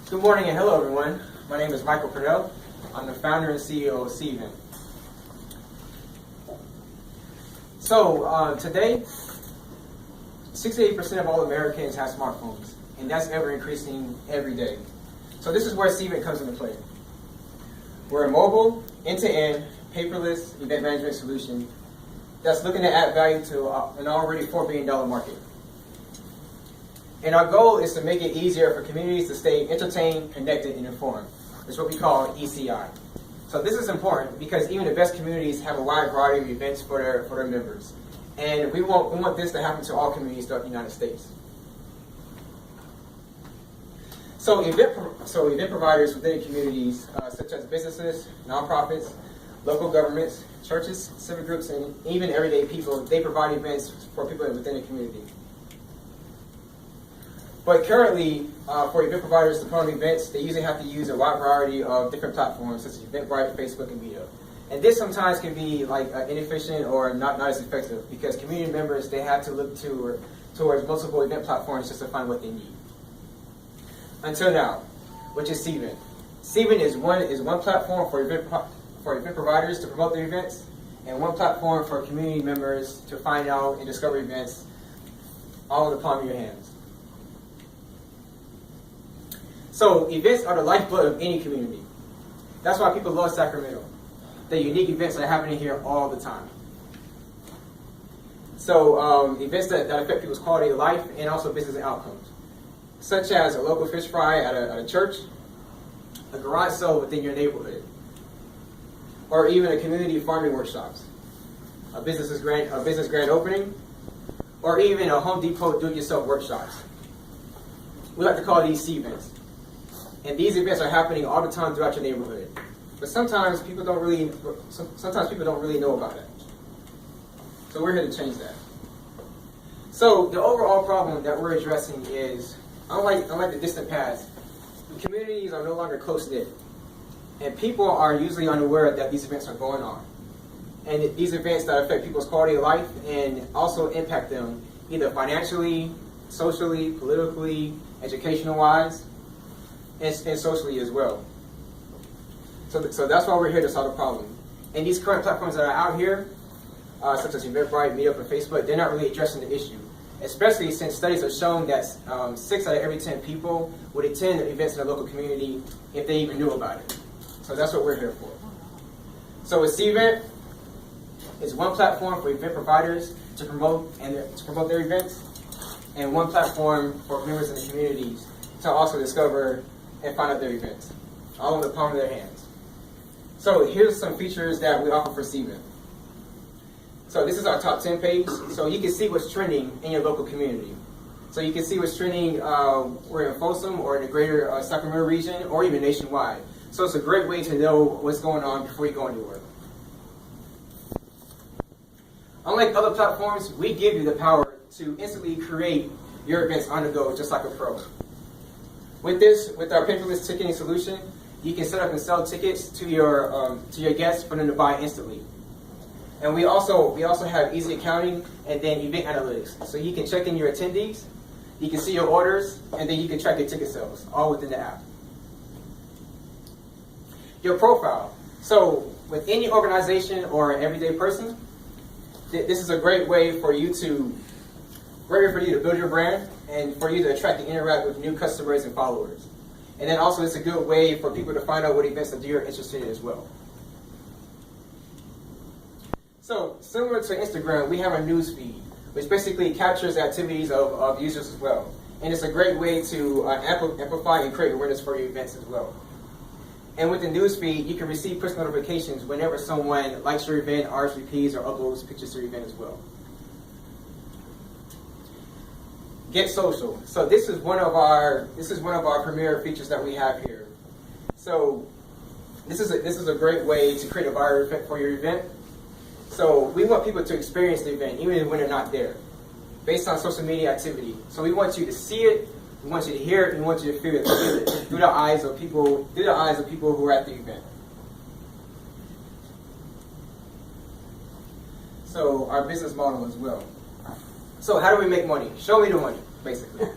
Good morning and hello everyone. My name is Michael Purnell. I'm the founder and CEO of Sievent. So today, 68% of all Americans have smartphones, and that's ever increasing every day. So this is where Sievent comes into play. We're a mobile, end-to-end, paperless event management solution that's looking to add value to an already $4 billion market. And our goal is to make it easier for communities to stay entertained, connected, and informed. It's what we call ECI. So this is important because even the best communities have a wide variety of events for their members. And we want this to happen to all communities throughout the United States. So event providers within communities, such as businesses, nonprofits, local governments, churches, civic groups, and even everyday people, they provide events for people within the community. But currently, for event providers to put on events, they usually have to use a wide variety of different platforms, such as Eventbrite, Facebook, and Meetup. And this sometimes can be inefficient or not as effective because community members, they have to look towards multiple event platforms just to find what they need. Until now, which is Sievent. Sievent is one platform for event providers to promote their events, and one platform for community members to find out and discover events, all in the palm of your hands. So events are the lifeblood of any community. That's why people love Sacramento. The unique events that are happening here all the time. So events that affect people's quality of life and also business outcomes, such as a local fish fry at a church, a garage sale within your neighborhood, or even a community farming workshops, a business grand opening, or even a Home Depot do-it-yourself workshops. We like to call these Sievents. And these events are happening all the time throughout your neighborhood. But sometimes people don't really know about it. So we're here to change that. So the overall problem that we're addressing is, unlike the distant past, communities are no longer close-knit. And people are usually unaware that these events are going on. And these events that affect people's quality of life and also impact them either financially, socially, politically, educational-wise, and socially as well. So that's why we're here to solve the problem. And these current platforms that are out here, such as Eventbrite, Meetup, and Facebook, they're not really addressing the issue. Especially since studies have shown that 6 out of every 10 people would attend events in their local community if they even knew about it. So that's what we're here for. So with Sievent, it's one platform for event providers to promote their events, and one platform for members in the communities to also discover and find out their events, all in the palm of their hands. So here's some features that we offer for Sievent. So this is our top 10 page, so you can see what's trending in your local community. So you can see what's trending we're in Folsom or in the greater Sacramento region or even nationwide. So it's a great way to know what's going on before you go into work. Unlike other platforms, we give you the power to instantly create your events on the go just like a pro. With our paperless ticketing solution, you can set up and sell tickets to your guests for them to buy instantly. And we also have easy accounting and then event analytics. So you can check in your attendees, you can see your orders, and then you can track your ticket sales, all within the app. Your profile. So with any organization or an everyday person, this is a great way for you to build your brand and for you to attract and interact with new customers and followers. And then also it's a good way for people to find out what events that you're interested in as well. So similar to Instagram, we have a news feed, which basically captures the activities of users as well. And it's a great way to amplify and create awareness for your events as well. And with the news feed, you can receive push notifications whenever someone likes your event, RSVPs, or uploads pictures to your event as well. Get social. So this is one of our premier features that we have here. So this is a great way to create a viral effect for your event. So we want people to experience the event even when they're not there, based on social media activity. So we want you to see it, we want you to hear it, and we want you to feel it through the eyes of people who are at the event. So our business model as well. So how do we make money? Show me the money, basically.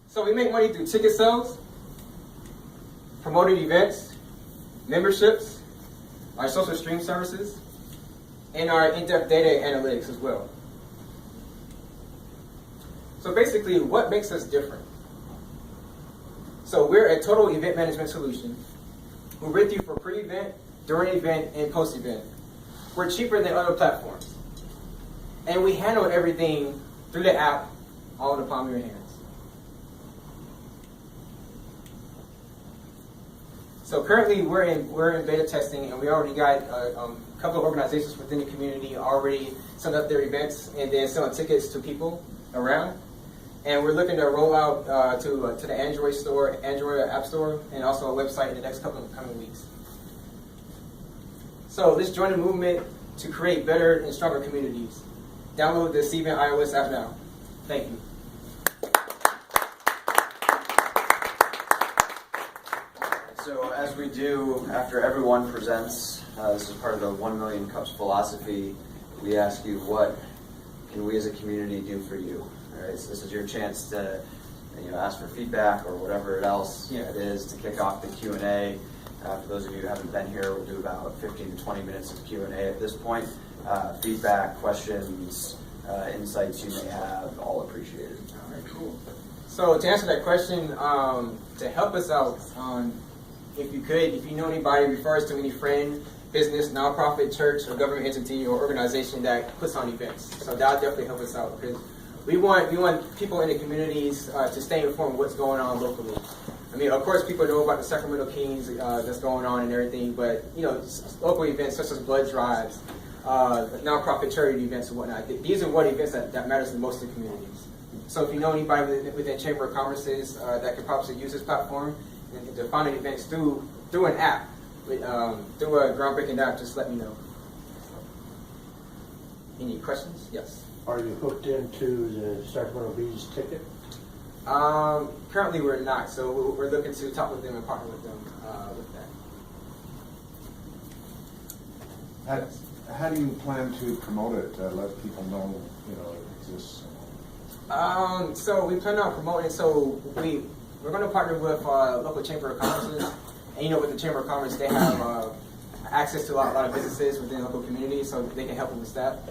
So we make money through ticket sales, promoted events, memberships, our social stream services, and our in-depth data analytics as well. So basically, what makes us different? So we're a total event management solution. We're with you for pre-event, during event, and post-event. We're cheaper than other platforms. And we handle everything through the app, all in the palm of your hands. So currently we're in beta testing, and we already got a couple of organizations within the community already setting up their events and then selling tickets to people around. And we're looking to roll out to the Android store, Android App Store, and also a website in the next couple of coming weeks. So let's join the movement to create better and stronger communities. Download the Sievent iOS app now. Thank you. So as we do after everyone presents, this is part of the 1 Million Cups philosophy. We ask you, what can we as a community do for you? All right, so this is your chance to ask for feedback or whatever else it is to kick off the Q&A. For those of you who haven't been here, we'll do about 15 to 20 minutes of Q&A at this point. Feedback, questions, insights you may have, all appreciated. All right, cool. So to answer that question, to help us out, if you know anybody, refer us to any friend, business, nonprofit, church, or government entity or organization that puts on events. So that'll definitely help us out, because we want people in the communities to stay informed of what's going on locally. I mean, of course, people know about the Sacramento Kings that's going on and everything, but local events such as blood drives, nonprofit charity events and whatnot. These are what events that matters the most to communities. So if you know anybody within Chamber of Commerce's that could probably use this platform and to find events through an app, through a groundbreaking app, just let me know. Any questions? Yes. Are you hooked into the Sacramento Bees ticket? Currently we're not, so we're looking to talk with them and partner with them with that. How do you plan to promote it? Let people know, it exists. So we plan on promoting it. So we're going to partner with local Chamber of Commerce, and with the Chamber of Commerce, they have access to a lot of businesses within the local community, so they can help them with that.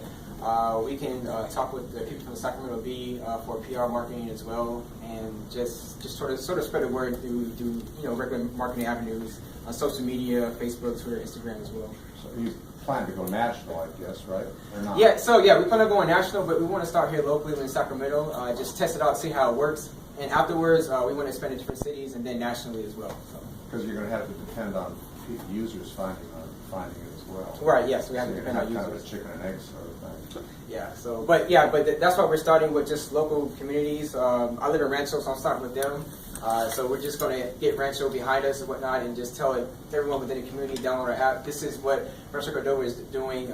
We can talk with the people from the Sacramento Bee for PR marketing as well, and just sort of spread the word through regular marketing avenues on social media, Facebook, Twitter, Instagram as well. So you plan to go national, I guess, right? Or not? Yeah. So we plan on going national, but we want to start here locally in Sacramento. Just test it out, see how it works, and afterwards we want to expand to different cities and then nationally as well. Because you're going to have to depend on users finding it as well. Right. Yes, we have to depend on users. Kind of a chicken and egg sort of thing. Yeah. So, but that's why we're starting with just local communities. I live in Rancho, so I'm starting with them. So we're just going to get Rancho behind us and whatnot, and just tell everyone within the community, download our app. This is what Rancho Cordova is doing,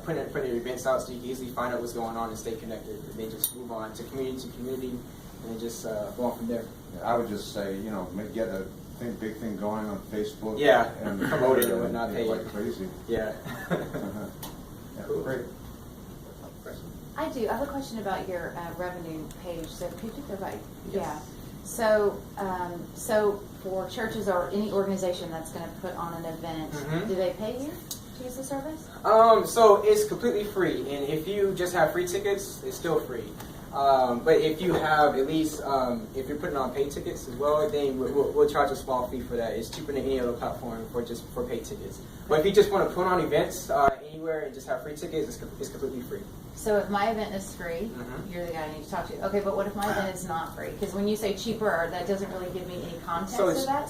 putting events out so you can easily find out what's going on and stay connected. And then just move on to community, and then just go on from there. Yeah, I would just say, get a big thing going on Facebook. Yeah, and promote it and whatnot. Like crazy. Yeah. Yeah, cool. Great. I do. I have a question about your revenue page. So could you go back? Yes. Yeah. So, so for churches or any organization that's going to put on an event, do they pay you to use the service? So it's completely free, and if you just have free tickets, it's still free. But if you have at least, if you're putting on paid tickets as well, then we'll charge a small fee for that. It's cheaper than any other platform for paid tickets. But if you just want to put on events anywhere and just have free tickets, it's completely free. So if my event is free, you're the guy I need to talk to. Okay, but what if my event is not free? Because when you say cheaper, that doesn't really give me any context to that.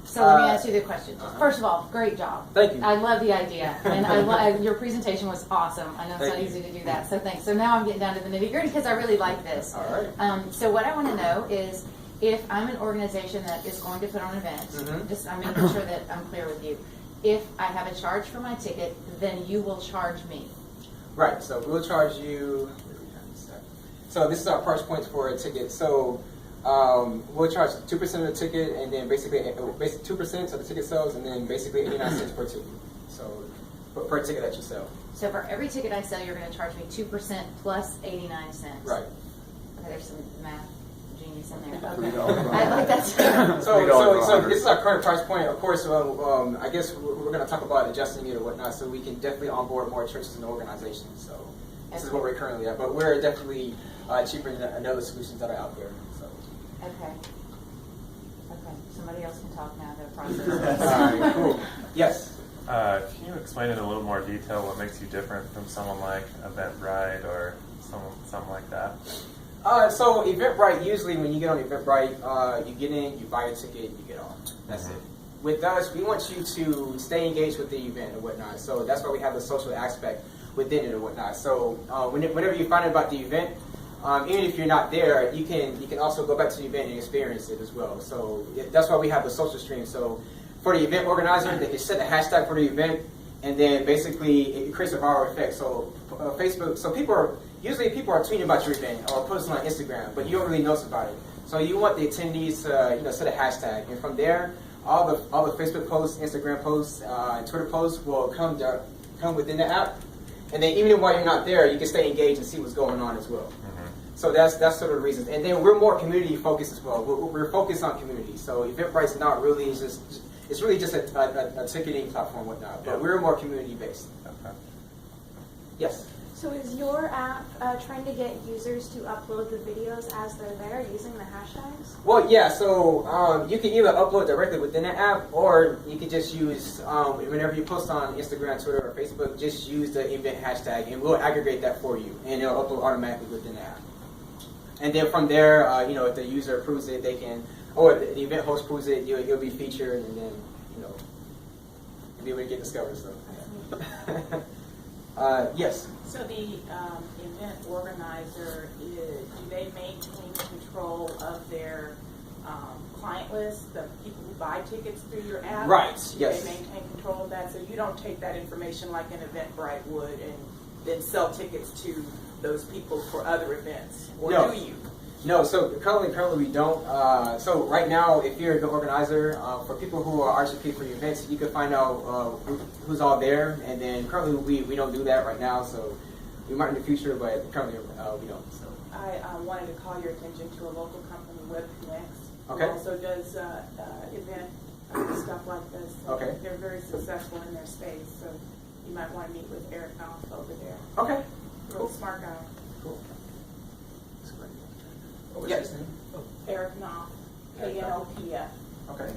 So let me ask you the question. First of all, great job. Thank you. I love the idea, and your presentation was awesome. I know it's not easy to do that, so thanks. So now I'm getting down to the nitty gritty because I really like this. All right. So what I want to know is, if I'm an organization that is going to put on an event, just I'm making sure that I'm clear with you. If I have a charge for my ticket, then you will charge me. Right. So we'll charge you. So this is our price points for a ticket. So we'll charge 2% of the ticket, and then basically 2% of the ticket sales, and then basically 89 cents per ticket. So per ticket that you sell. So for every ticket I sell, you're going to charge me 2% plus 89 cents. Right. Okay, there's some math genius in there. Pretty Okay. all right. I like that. What? So this is our current price point. Of course, I guess we're going to talk about adjusting it or whatnot, so we can definitely onboard more churches and organizations. So this is where we're currently at, but we're definitely cheaper than other solutions that are out there. So. Okay. Somebody else can talk now. Their process. All right, cool. Yes. Can you explain in a little more detail what makes you different from someone like Eventbrite or something like that? So Eventbrite, usually when you get on Eventbrite, you get in, you buy a ticket, you get off. That's it. With us, we want you to stay engaged with the event and whatnot. So that's why we have the social aspect within it and whatnot. So whenever you find out about the event, even if you're not there, you can also go back to the event and experience it as well. So that's why we have the social stream. So for the event organizer, they can set a hashtag for the event, and then basically it creates a viral effect. So Facebook, so people are tweeting about your event or posting on Instagram, but you don't really know about it. So you want the attendees to set a hashtag, and from there, all the Facebook posts, Instagram posts, and Twitter posts will come within the app. And then even while you're not there, you can stay engaged and see what's going on as well. So that's sort of the reasons. And then we're more community focused as well. We're focused on community. So Eventbrite's not really it's really just a ticketing platform and whatnot. But we're more community based. Okay. Yes. So is your app trying to get users to upload the videos as they're there using the hashtags? Well, yeah. So you can either upload directly within the app, or you can just use whenever you post on Instagram, Twitter, or Facebook, just use the event hashtag, and we'll aggregate that for you, and it'll upload automatically within the app. And then from there, if the user approves it, they can, or the event host approves it, you'll be featured, and then you'll be able to get discovered. So. Yes. So the event organizer, do they maintain control of their client list, the people who buy tickets through your app? Right, Do yes. they maintain control of that? So you don't take that information like an Eventbrite would and then sell tickets to those people for other events? Or No. do you? No, so currently we don't. So right now, if you're a good organizer, for people who are RSVP for your events, you can find out who's all there. And then currently we don't do that right now, so we might in the future, but currently we don't. So. I wanted to call your attention to a local company, WebConnects, Okay. who also does event stuff like this. So Okay. They're very successful in their space, so you might want to meet with Eric Knopf over there. Okay. Real smart guy. Cool. What was Yes. his name? Eric Knopf, KNOPF. Okay.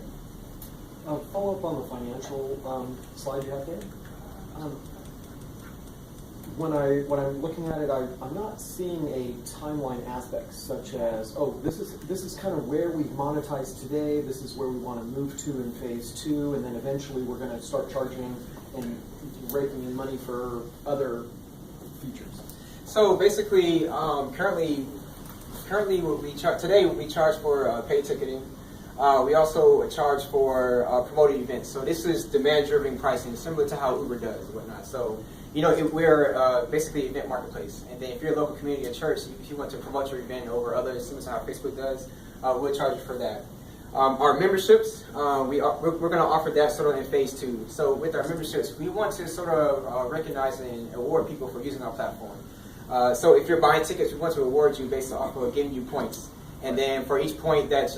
Follow up on the financial slide you have there. When I'm looking at it, I'm not seeing a timeline aspect such as, this is kind of where we've monetized today. This is where we want to move to in phase 2, and then eventually we're going to start charging and raking in money for other features. So basically, currently what we charge today, we charge for paid ticketing. We also charge for promoted events. So this is demand-driven pricing, similar to how Uber does and whatnot. So we're basically event marketplace. And then if you're a local community or church, if you want to promote your event over others, similar to how Facebook does, we'll charge you for that. Our memberships, we're going to offer that sort of in phase 2. So with our memberships, we want to sort of recognize and award people for using our platform. So if you're buying tickets, we want to award you based off of giving you points. And then for each point that,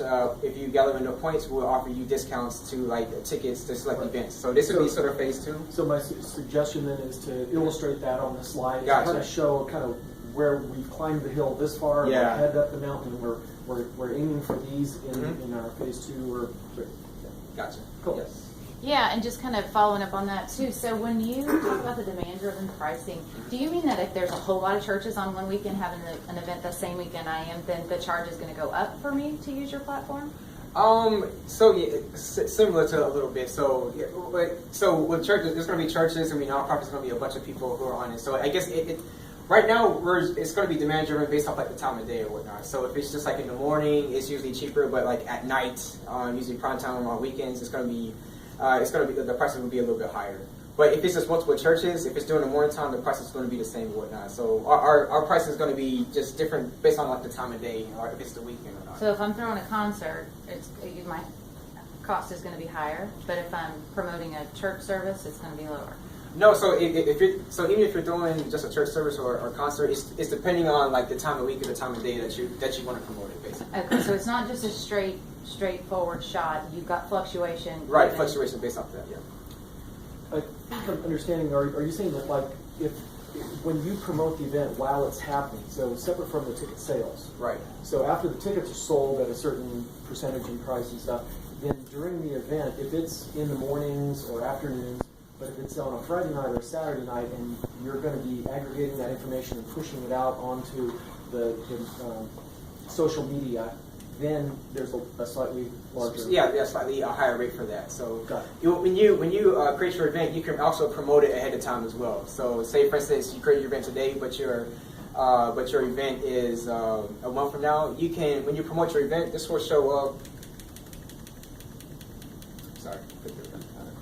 if you gather enough points, we'll offer you discounts to tickets to select events. So this would be sort of phase 2. So my suggestion then is to illustrate that on the slide, Gotcha. to kind of show kind of where we've climbed the hill this far, and Yeah. we're headed up the mountain. We're aiming for these in our phase 2 or 3. Gotcha. Cool. Yes. Yeah, and just kind of following up on that too. So when you talk about the demand-driven pricing, do you mean that if there's a whole lot of churches on one weekend having an event the same weekend I am, then the charge is going to go up for me to use your platform? So yeah, similar to a little bit. So so with churches, there's going to be churches. I mean, nonprofits is going to be a bunch of people who are on it. So I guess right now it's going to be demand-driven based off the time of day or whatnot. So if it's just in the morning, it's usually cheaper. But at night, usually prime time on weekends, it's going to be the prices will be a little bit higher. But if it's just multiple churches, if it's during the morning time, the price is going to be the same and whatnot. So our price is going to be just different based on the time of day, or if it's the weekend or not. So if I'm throwing a concert, my cost is going to be higher. But if I'm promoting a church service, it's going to be lower. No, so even if you're doing just a church service or concert, it's depending on the time of week or the time of day that you want to promote it, basically. Okay, so it's not just a straight straightforward shot. You've got fluctuation. Right, even- fluctuation based off that, yeah. I think I'm understanding, are you saying that like if when you promote the event while it's happening, so separate from the ticket sales, Right. so after the tickets are sold at a certain percentage in price and stuff, then during the event, if it's in the mornings or afternoons, but if it's on a Friday night or a Saturday night, and you're going to be aggregating that information and pushing it out onto the social media, then there's a slightly larger. Yeah, slightly a higher rate for that. So Got when you create your event, you can also promote it ahead of time as well. So say for instance you create your event today, but your event is a month from now. You can, when you promote your event, this will show up. Sorry.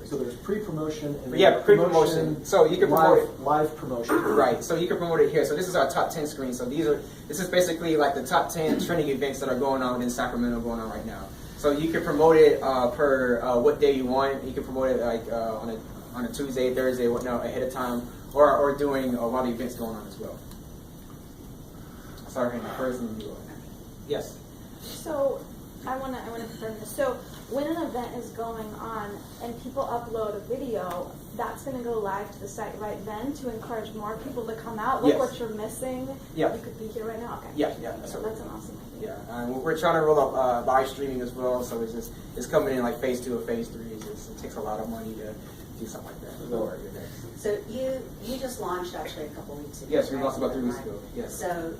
So there's pre-promotion and Yeah, pre-promotion. So you can promote it. live promotion. Right, so you can promote it here. So this is our top 10 screen. So this is basically like the top 10 trending events that are going on in Sacramento going on right now. So you can promote it per what day you want. You can promote it like on a Tuesday, Thursday, whatnot, ahead of time, or doing a lot of events going on as well. Sorry, Henry, first and you. Yes. So I wanna confirm this. So when an event is going on and people upload a video, that's gonna go live to the site right then to encourage more people to come out. Look Yes. what you're missing. Yeah. You could be here right now. Okay. Yeah. That's an awesome idea. Yeah, and we're trying to roll up live streaming as well. So it's coming in like phase 2 or phase 3. It takes a lot of money to do something like that. Lower your next. So you just launched actually a couple weeks ago. Yes, we right? launched about 3 weeks ago. Yes. So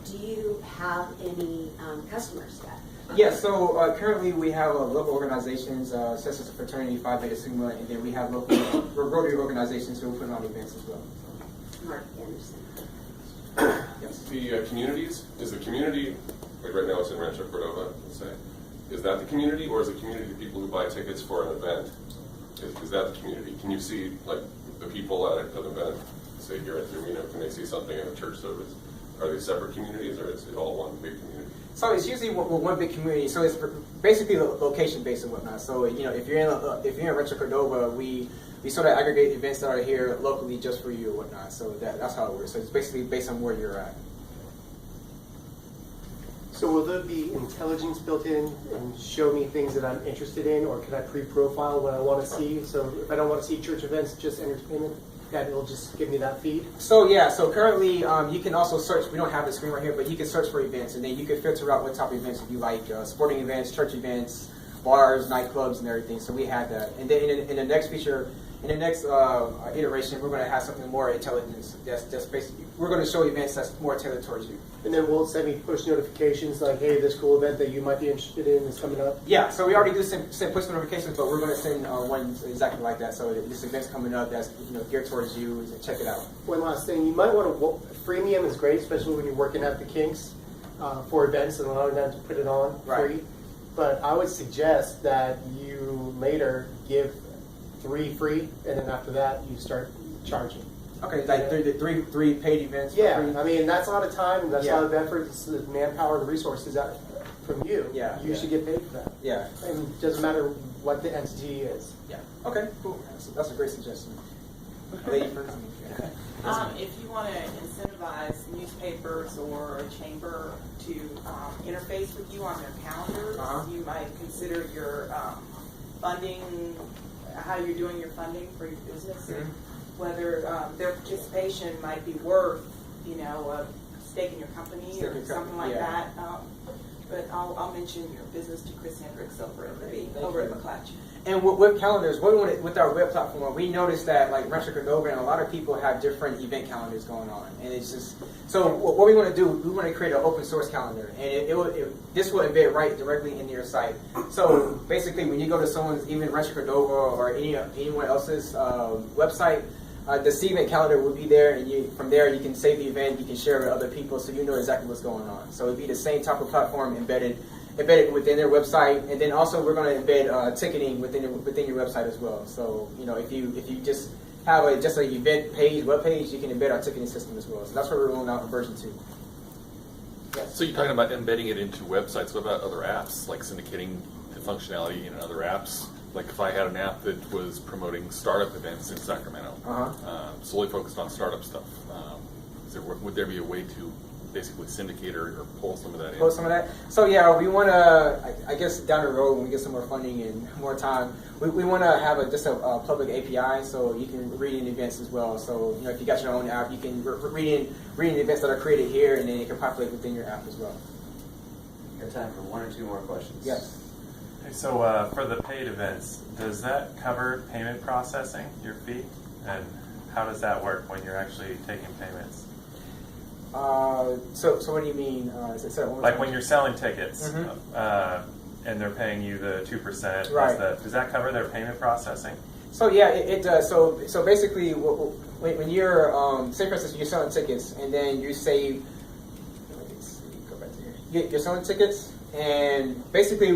do you have any customers yet? Yes, so currently we have local organizations, such as the Fraternity Phi Beta Sigma, and then we have local Rotary organizations who are putting on events as well. Mark Anderson. Yes. The communities, is the community, like right now it's in Rancho Cordova, let's say, is that the community, or is the community the people who buy tickets for an event? Is that the community? Can you see, like, the people at an event, say here at Firmino, can they see something in a church service? Are they separate communities, or is it all one big community? So it's usually one big community. So it's basically location based and whatnot. So if you're in Rancho Cordova, we sort of aggregate events that are here locally just for you or whatnot. So that's how it works. So it's basically based on where you're at. So will there be intelligence built in and show me things that I'm interested in, or can I pre-profile what I want to see? So if I don't want to see church events, just entertainment, that it'll just give me that feed? So yeah, so currently you can also search, we don't have the screen right here, but you can search for events, and then you can filter out what type of events you like, sporting events, church events, bars, nightclubs, and everything. So we had that. And then in the next feature, in the next iteration, we're going to have something more intelligence. That's just basically, we're going to show events that's more tailored towards you. And then will it send me push notifications like, hey, this cool event that you might be interested in is coming up? Yeah, so we already do send push notifications, but we're going to send one exactly like that. So this event's coming up that's geared towards you. Check it out. One last thing, you might want to, freemium is great, especially when you're working at the Kinks for events and allowing them to put it on free. But I would suggest that you later give 3 free, and then after that you start charging. Okay, like three paid events. Yeah, for free. I mean that's a lot of time, that's a Yeah. lot of effort, it's the manpower and resources out from you. Yeah, You yeah. should get paid for that. Yeah. And it doesn't matter what the entity is. Yeah. Okay, cool. That's a great suggestion. Lady first. If you want to incentivize newspapers or a chamber to interface with you on their calendars, you might consider your funding, how you're doing your funding for your business, and whether their participation might be worth, a stake in your company or something like that. But I'll mention your business to Chris Hendricks over at McClatchy. And with calendars, what we want with our web platform, we noticed that like Rancho Cordova and a lot of people have different event calendars going on, and it's just so. What we want to do, we want to create an open source calendar, and this will embed right directly into your site. So basically, when you go to someone's, even Rancho Cordova or anyone else's website, the Sievent calendar will be there, and from there you can save the event, you can share it with other people, so you know exactly what's going on. So it'd be the same type of platform embedded within their website, and then also we're going to embed ticketing within your website as well. So if you just have an event page, web page, you can embed our ticketing system as well. So that's what we're rolling out in version 2. Yes. So you're talking about embedding it into websites. What about other apps, like syndicating the functionality in other apps? Like if I had an app that was promoting startup events in Sacramento, solely focused on startup stuff, would there be a way to basically syndicate or pull some of that in? Pull some of that. So yeah, we want to. I guess down the road when we get some more funding and more time, we want to have just a public API so you can read in events as well. So if you got your own app, you can read in events that are created here, and then it can populate within your app as well. We got time for one or two more questions. Yes. Okay, so for the paid events, does that cover payment processing, your fee? And how does that work when you're actually taking payments? So what do you mean? Like when you're selling tickets, and they're paying you the 2%. Right. Does that cover their payment processing? So yeah, it does. So basically, when you're say for instance you're selling tickets, and then you say, go back to here. You're selling tickets, and basically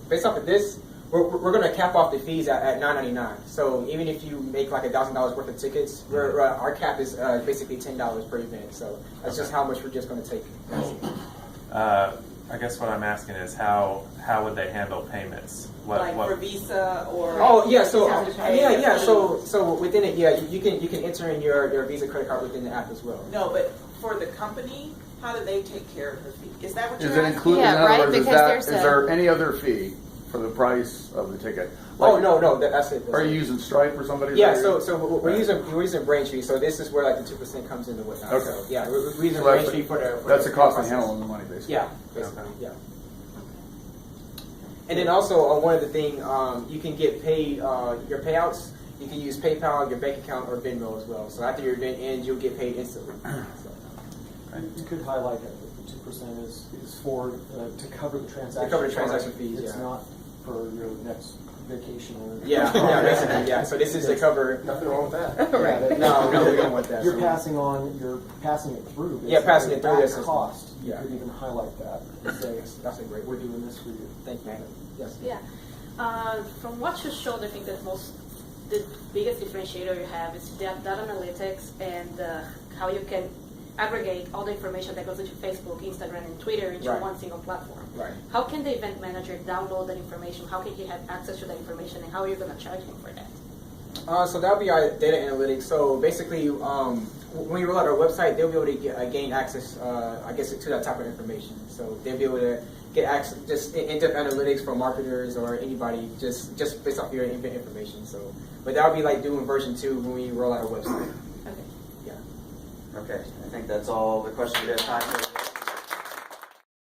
based off of this, we're going to cap off the fees at $9.99. So even if you make like $1,000 worth of tickets, our cap is basically $10 per event. So that's just how much we're just going to take. I guess what I'm asking is how would they handle payments? Like for Visa or? Oh yeah, so So within it, you can enter in your Visa credit card within the app as well. No, but for the company, how do they take care of the fee? Is that what you're Is it asking? included? Yeah, in other right, words, because is there any other fee for the price of the ticket? Oh no, that's it. Are you using Stripe or somebody? Yeah, so we're using Braintree. So this is where like the 2% comes into whatnot. Okay. So, yeah, we're using So that's Braintree for the. That's the cost of process. handling the money, basically. Yeah, basically, yeah. And then also one other thing, you can get paid your payouts. You can use PayPal, your bank account, or Venmo as well. So after your event ends, you'll get paid instantly. You could highlight that the 2% is for to cover the transaction. To cover the transaction fees. It's yeah. not for your next vacation or. Yeah, basically, yeah. So this is to cover. Nothing wrong with that. Right. No, we don't want that. You're passing it through. Yeah, passing it through At this system. cost. You Yeah. could even highlight that and say, That's a great. we're doing this for you. Thank you. Yes. Yeah. From what you showed, I think that the biggest differentiator you have is data analytics and how you can aggregate all the information that goes into Facebook, Instagram, and Twitter into Right. one single platform. Right. How can the event manager download that information? How can he have access to that information, and how are you going to charge him for that? So that'll be our data analytics. So basically, when you roll out our website, they'll be able to gain access, I guess, to that type of information. So they'll be able to get access, just in-depth analytics for marketers or anybody, just based off your event information. So, but that'll be like doing version 2 when we roll out our website. Okay. Yeah. Okay, I think that's all the questions we have time for.